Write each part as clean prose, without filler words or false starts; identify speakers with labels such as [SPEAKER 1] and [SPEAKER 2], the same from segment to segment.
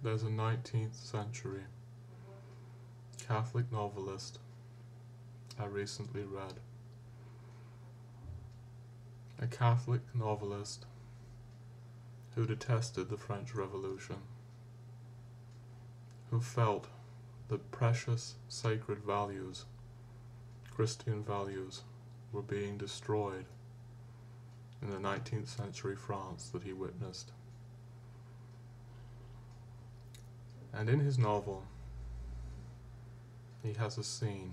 [SPEAKER 1] There's a 19th century Catholic novelist I recently read. A Catholic novelist who detested the French Revolution, who felt that precious sacred values, Christian values, were being destroyed in the 19th century France that he witnessed. And in his novel, he has a scene.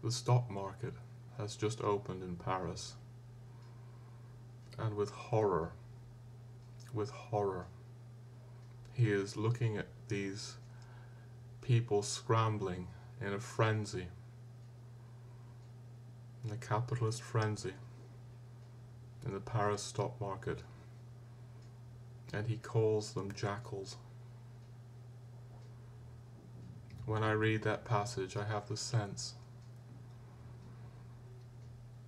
[SPEAKER 1] The stock market has just opened in Paris, and with horror, he is looking at these people scrambling in a frenzy, in a capitalist frenzy, in the Paris stock market, and he calls them jackals. When I read that passage, I have the sense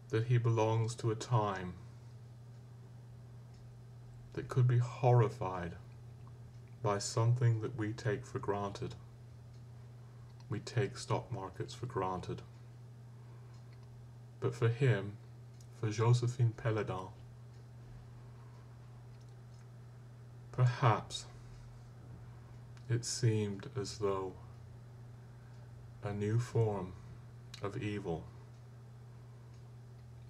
[SPEAKER 1] that he belongs to a time that could be horrified by something that we take for granted. We take stock markets for granted. But for him, for Josephine Péladan, perhaps it seemed as though a new form of evil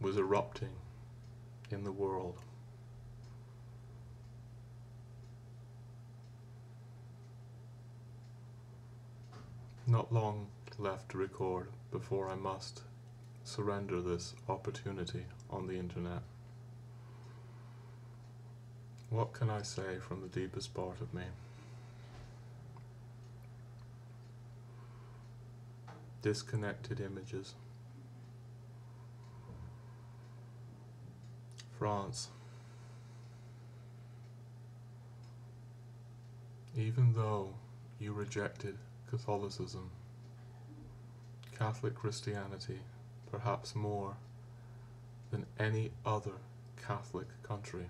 [SPEAKER 1] was erupting in the world. Not long left to record before I must surrender this opportunity on the internet. What can I say from the deepest part of me? Disconnected images. France. Even though you rejected Catholicism, Catholic Christianity, perhaps more than any other Catholic country,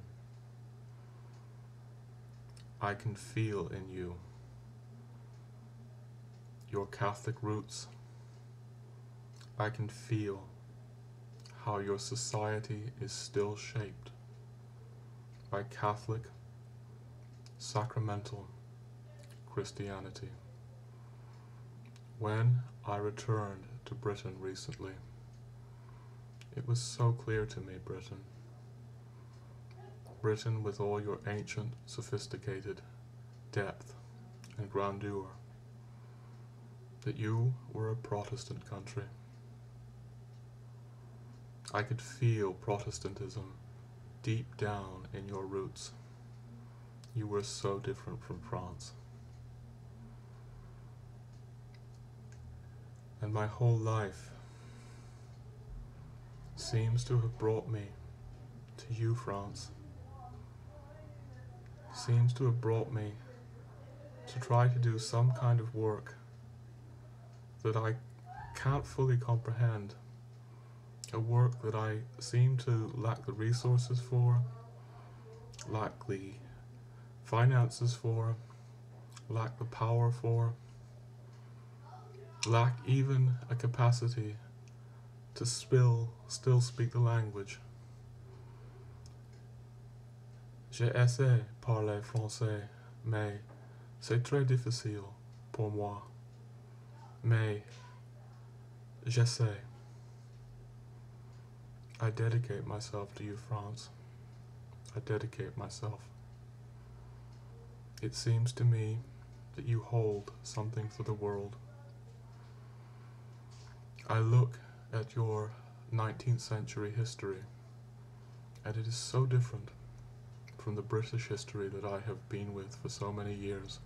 [SPEAKER 1] I can feel in you your Catholic roots. I can feel how your society is still shaped by Catholic, sacramental Christianity. When I returned to Britain recently, it was so clear to me, Britain with all your ancient, sophisticated depth and grandeur, that you were a Protestant country. I could feel Protestantism deep down in your roots. You were so different from France. And my whole life seems to have brought me to you, France. Seems to have brought me to try to do some kind of work that I can't fully comprehend. A work that I seem to lack the resources for, lack the finances for, lack the power for, lack even a capacity to still speak the language. J'ai essayé parler français, mais c'est très difficile pour moi. Mais j'essaie. I dedicate myself to you, France. I dedicate myself. It seems to me that you hold something for the world. I look at your 19th century history, and it is so different from the British history that I have been with for so many years.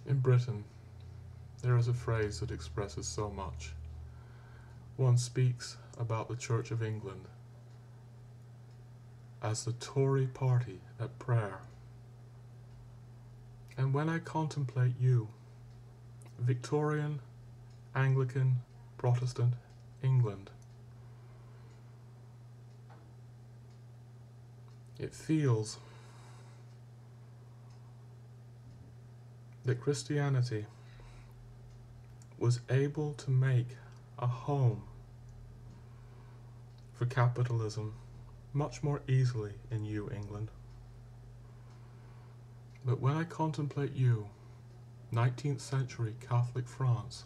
[SPEAKER 1] In Britain, there is a phrase that expresses so much. One speaks about the Church of England as the Tory party at prayer. And when I contemplate you, Victorian, Anglican, Protestant England, it feels that Christianity was able to make a home for capitalism much more easily in you, England. But when I contemplate you, 19th century Catholic France,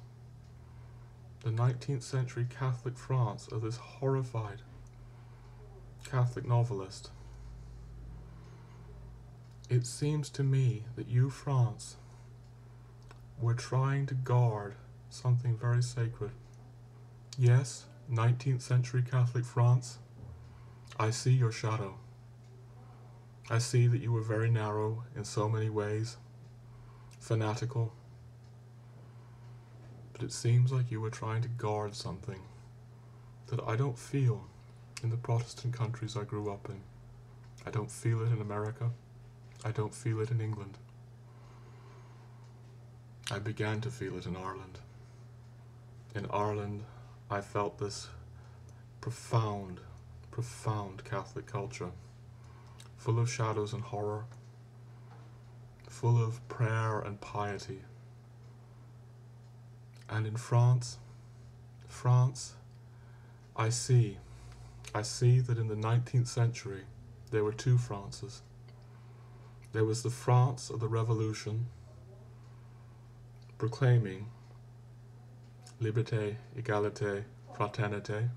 [SPEAKER 1] the 19th century Catholic France of this horrified Catholic novelist, it seems to me that you, France, were trying to guard something very sacred. Yes, 19th century Catholic France, I see your shadow. I see that you were very narrow in so many ways, fanatical, but it seems like you were trying to guard something that I don't feel in the Protestant countries I grew up in. I don't feel it in America. I don't feel it in England. I began to feel it in Ireland. In Ireland, I felt this profound, profound Catholic culture, full of shadows and horror, full of prayer and piety. And in France, I see that in the 19th century there were two Frances. There was the France of the Revolution, proclaiming liberté, égalité, fraternité,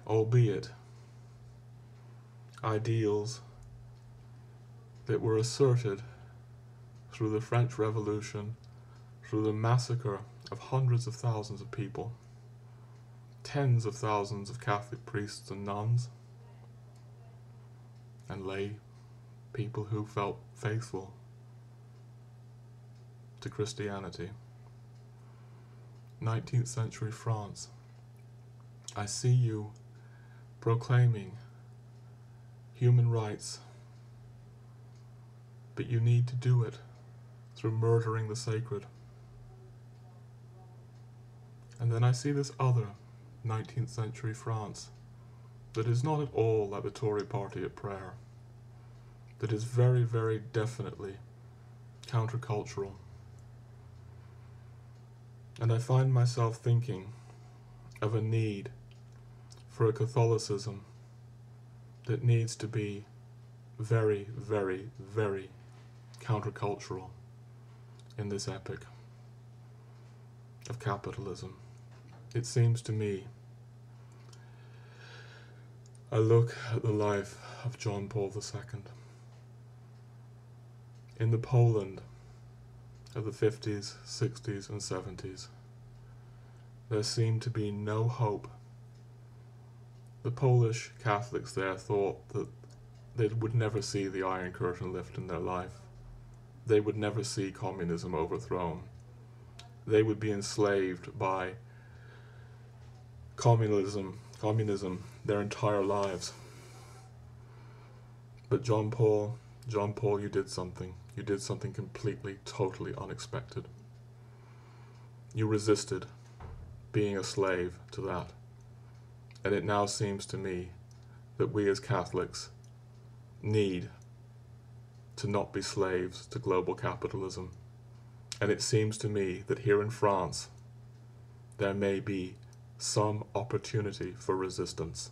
[SPEAKER 1] albeit ideals that were asserted through the French Revolution, through the massacre of hundreds of thousands of people, tens of thousands of Catholic priests and nuns, and lay people who felt faithful to Christianity. 19th century France, I see you proclaiming human rights, but you need to do it through murdering the sacred. And then I see this other 19th century France that is not at all like the Tory party at prayer, that is very, very definitely countercultural. And I find myself thinking of a need for a Catholicism that needs to be very, very, very countercultural in this epoch of capitalism. It seems to me, I look at the life of John Paul II. In the Poland of the 50s, 60s and 70s, there seemed to be no hope. The Polish Catholics there thought that they would never see the Iron Curtain lift in their life. They would never see communism overthrown. They would be enslaved by communism their entire lives. But John Paul, you did something. You did something completely, totally unexpected. You resisted being a slave to that. And it now seems to me that we as Catholics need to not be slaves to global capitalism. And it seems to me that here in France, there may be some opportunity for resistance.